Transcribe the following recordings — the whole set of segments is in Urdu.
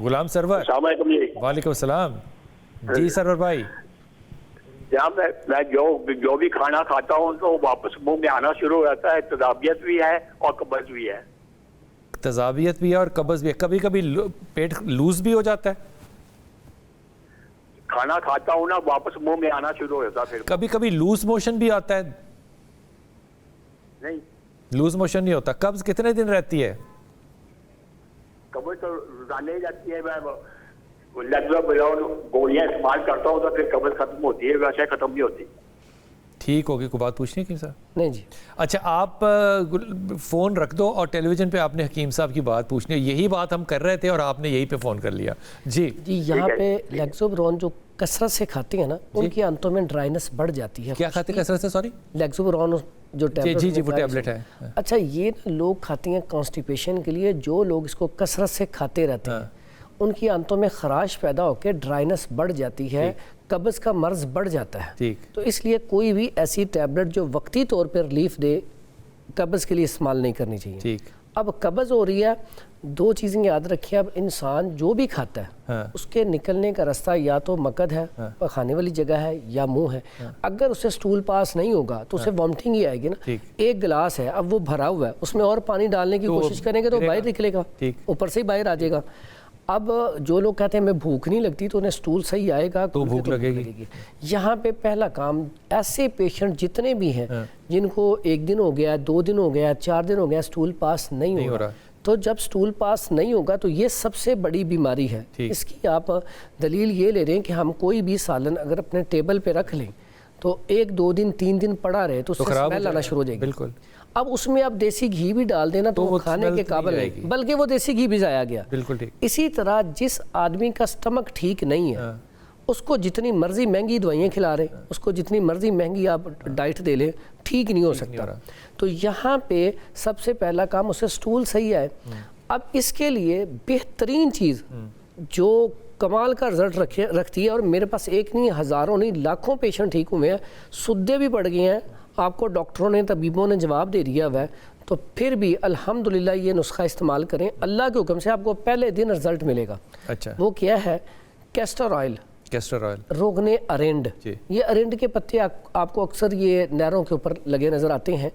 غلام سرور. السلام علیکم جی. وعلیکم السلام. جی سرور بھائی. جناب میں جو بھی کھانا کھاتا ہوں تو واپس منہ میں آنا شروع ہو جاتا ہے. تذابیت بھی ہے اور قبض بھی ہے. تذابیت بھی ہے اور قبض بھی ہے. کبھی کبھی پیٹ لوز بھی ہو جاتا ہے. کھانا کھاتا ہوں نا واپس منہ میں آنا شروع ہو جاتا ہے. پھر کبھی کبھی لوز موشن بھی آتا ہے. نہیں, لوز موشن نہیں ہوتا. قبض کتنے دن رہتی ہے؟ قبض تو روزانہ ہی جاتی ہے. میں گولیاں استعمال کرتا ہوں تو پھر قبض ختم ہوتی ہے, ویسے ختم نہیں ہوتی. ٹھیک ہوگی. کوئی بات پوچھنی ہے حکیم صاحب؟ نہیں جی. اچھا آپ فون رکھ دو اور ٹیلی ویژن پہ آپ نے حکیم صاحب کی بات پوچھنی ہے. یہی بات ہم کر رہے تھے اور آپ نے یہی پہ فون کر لیا. جی یہاں پہ لیگزوبرون جو کثرت سے کھاتے ہیں نا ان کی آنتوں میں ڈرائنس بڑھ جاتی ہے. کیا کھاتے ہیں کثرت سے؟ سوری, لیگزوبرون جو ٹیبلٹ. جی وہ ٹیبلٹ ہے. اچھا یہ لوگ کھاتے ہیں کانسٹیپیشن کے لیے. جو لوگ اس کو کثرت سے کھاتے رہتے ہیں ان کی آنتوں میں خراش پیدا ہو کے ڈرائنس بڑھ جاتی ہے, قبض کا مرض بڑھ جاتا ہے. تو اس لیے کوئی بھی ایسی ٹیبلٹ جو وقتی طور پر ریلیف دے قبض کے لیے استعمال نہیں کرنی چاہیے. اب قبض ہو رہی ہے, دو چیزیں یاد رکھیں. اب انسان جو بھی کھاتا ہے اس کے نکلنے کا راستہ یا تو مقد ہے, کھانے والی جگہ ہے, یا منہ ہے. اگر اسے سٹول پاس نہیں ہوگا تو اسے وامٹنگ ہی آئے گی نا. ایک گلاس ہے, اب وہ بھرا ہوا ہے, اس میں اور پانی ڈالنے کی کوشش کریں گے تو باہر نکلے گا, اوپر سے ہی باہر آ جائے گا. اب جو لوگ کہتے ہیں میں بھوک نہیں لگتی تو انہیں سٹول صحیح آئے گا تو بھوک لگے گی. یہاں پہ پہلا کام, ایسے پیشنٹ جتنے بھی ہیں جن کو 1 دن ہو گیا, 2 دن ہو گیا, 4 دن ہو گیا, سٹول پاس نہیں ہو رہا, تو جب سٹول پاس نہیں ہوگا تو یہ سب سے بڑی بیماری ہے. اس کی آپ دلیل یہ لے رہے ہیں کہ ہم کوئی بھی سالن اگر اپنے ٹیبل پہ رکھ لیں تو 1 2 دن 3 دن پڑا رہے تو اس سے اسمیل آنا شروع ہو جائے گی. بالکل. اب اس میں آپ دیسی گھی بھی ڈال دینا تو وہ کھانے کے قابل نہیں, بلکہ وہ دیسی گھی بھی ضائع گیا. بالکل ٹھیک. اسی طرح جس آدمی کا سٹمک ٹھیک نہیں ہے اس کو جتنی مرضی مہنگی دوائیاں کھلا رہے, اس کو جتنی مرضی مہنگی آپ ڈائٹ دے لیں, ٹھیک نہیں ہو سکتا. تو یہاں پہ سب سے پہلا کام اسے سٹول صحیح آئے. اب اس کے لیے بہترین چیز جو کمال کا رزلٹ رکھتی ہے, اور میرے پاس ایک نہیں ہزاروں نہیں لاکھوں پیشنٹ ٹھیک ہوئے ہیں, سدے بھی پڑ گئے ہیں, آپ کو ڈاکٹروں نے طبیبوں نے جواب دے دیا ہوا ہے, تو پھر بھی الحمدللہ یہ نسخہ استعمال کریں. اللہ کے حکم سے آپ کو پہلے دن رزلٹ ملے گا. اچھا وہ کیا ہے؟ Castor oil. کیسٹر آئل, روغن ارنڈ. یہ ارنڈ کے پتے آپ کو اکثر یہ نہروں کے اوپر لگے نظر آتے ہیں.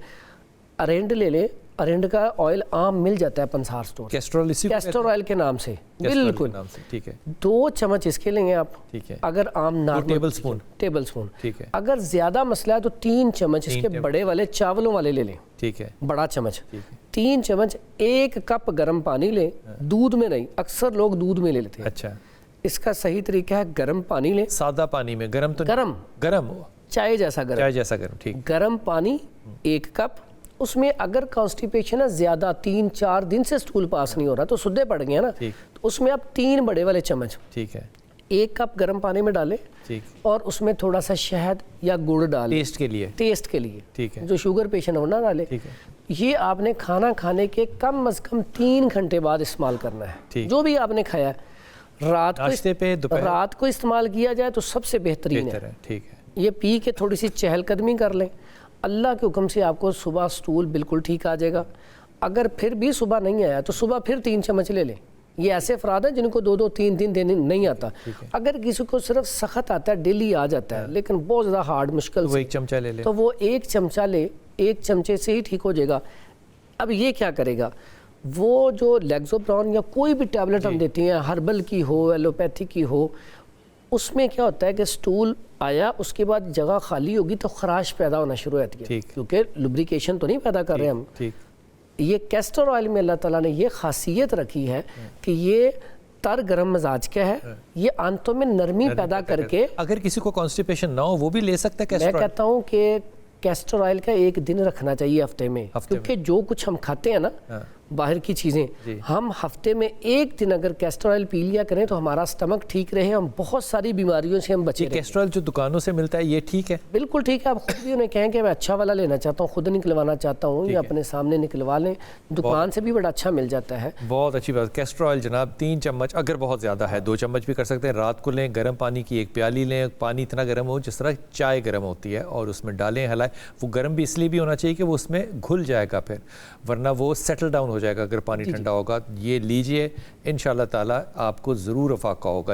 ارنڈ لے لیں, ارنڈ کا آئل عام مل جاتا ہے پنسار سٹور, کیسٹر آئل کے نام سے. بالکل. 2 چمچ اس کے لیں گے آپ, اگر عام نارمل ٹیبل سپون. اگر زیادہ مسئلہ ہے تو 3 چمچ اس کے بڑے والے چاولوں والے لے لیں. ٹھیک ہے, بڑا چمچ. 3 چمچ 1 کپ گرم پانی لیں, دودھ میں نہیں, اکثر لوگ دودھ میں لے لیتے ہیں. اچھا اس کا صحیح طریقہ ہے گرم پانی لیں, سادہ پانی میں, گرم تو گرم چائے جیسا گرم. ٹھیک. گرم پانی 1 کپ. اس میں اگر کانسٹیپیشن ہے زیادہ 3-4 دن سے سٹول پاس نہیں ہو رہا تو سدے پڑ گئے ہیں نا, تو اس میں آپ 3 بڑے والے چمچ 1 کپ گرم پانی میں ڈالیں, اور اس میں تھوڑا سا شہد یا گڑ ڈالیں ٹیسٹ کے لیے. جو شوگر پیشنٹ ہو نہ ڈالے. یہ آپ نے کھانا کھانے کے کم از کم 3 گھنٹے بعد استعمال کرنا ہے. جو بھی آپ نے کھایا ہے رات کو استعمال کیا جائے تو سب سے بہترین ہے. یہ پی کے تھوڑی سی چہل قدمی کر لیں, اللہ کے حکم سے آپ کو صبح سٹول بالکل ٹھیک آ جائے گا. اگر پھر بھی صبح نہیں آیا تو صبح پھر 3 چمچ لے لیں. یہ ایسے افراد ہیں جن کو 2-3 دن نہیں آتا. اگر کسی کو صرف سخت آتا ہے, ڈیلی آ جاتا ہے لیکن بہت زیادہ ہارڈ مشکل سے, 1 چمچہ لے لے, تو وہ 1 چمچہ لے, 1 چمچے سے ہی ٹھیک ہو جائے گا. اب یہ کیا کرے گا, وہ جو لیگزوبرون یا کوئی بھی ٹیبلٹ ہم دیتے ہیں, ہربل کی ہو ایلوپیتھی کی ہو, اس میں کیا ہوتا ہے کہ سٹول آیا اس کے بعد جگہ خالی ہوگی تو خراش پیدا ہونا شروع ہوتی ہے, کیونکہ لوبریکیشن تو نہیں پیدا کر رہے ہم. یہ کیسٹر آئل میں اللہ تعالیٰ نے یہ خاصیت رکھی ہے کہ یہ تر گرم مزاج کا ہے, یہ آنتوں میں نرمی پیدا کر کے. اگر کسی کو کانسٹیپیشن نہ ہو وہ بھی لے سکتا ہے کیسٹر آئل. میں کہتا ہوں کہ کیسٹر آئل کا 1 دن رکھنا چاہیے ہفتے میں, کیونکہ جو کچھ ہم کھاتے ہیں نا باہر کی چیزیں, ہم ہفتے میں 1 دن اگر کیسٹر آئل پی لیا کریں تو ہمارا سٹمک ٹھیک رہے, ہم بہت ساری بیماریوں سے ہم بچے رہیں. کیسٹر آئل جو دکانوں سے ملتا ہے یہ ٹھیک ہے؟ بالکل ٹھیک ہے. آپ خود بھی انہیں کہیں کہ میں اچھا والا لینا چاہتا ہوں, خود نکلوانا چاہتا ہوں, یا اپنے سامنے نکلوا لیں, دکان سے بھی بڑا اچھا مل جاتا ہے. بہت اچھی بات. کیسٹر آئل جناب 3 چمچ, اگر بہت زیادہ ہے 2 چمچ بھی کر سکتے ہیں. رات کو لیں, گرم پانی کی 1 پیالی لیں, پانی اتنا گرم ہو جس طرح چائے گرم ہوتی ہے, اور اس میں ڈالیں, ہلائیں. وہ گرم بھی اس لیے بھی ہونا چاہیے کہ وہ اس میں گھل جائے گا پھر, ورنہ وہ سیٹل ڈاؤن ہو جائے گا اگر پانی ٹھنڈا ہوگا. یہ لیجئے، انشاءاللہ تعالیٰ آپ کو ضرور افاقہ ہوگا.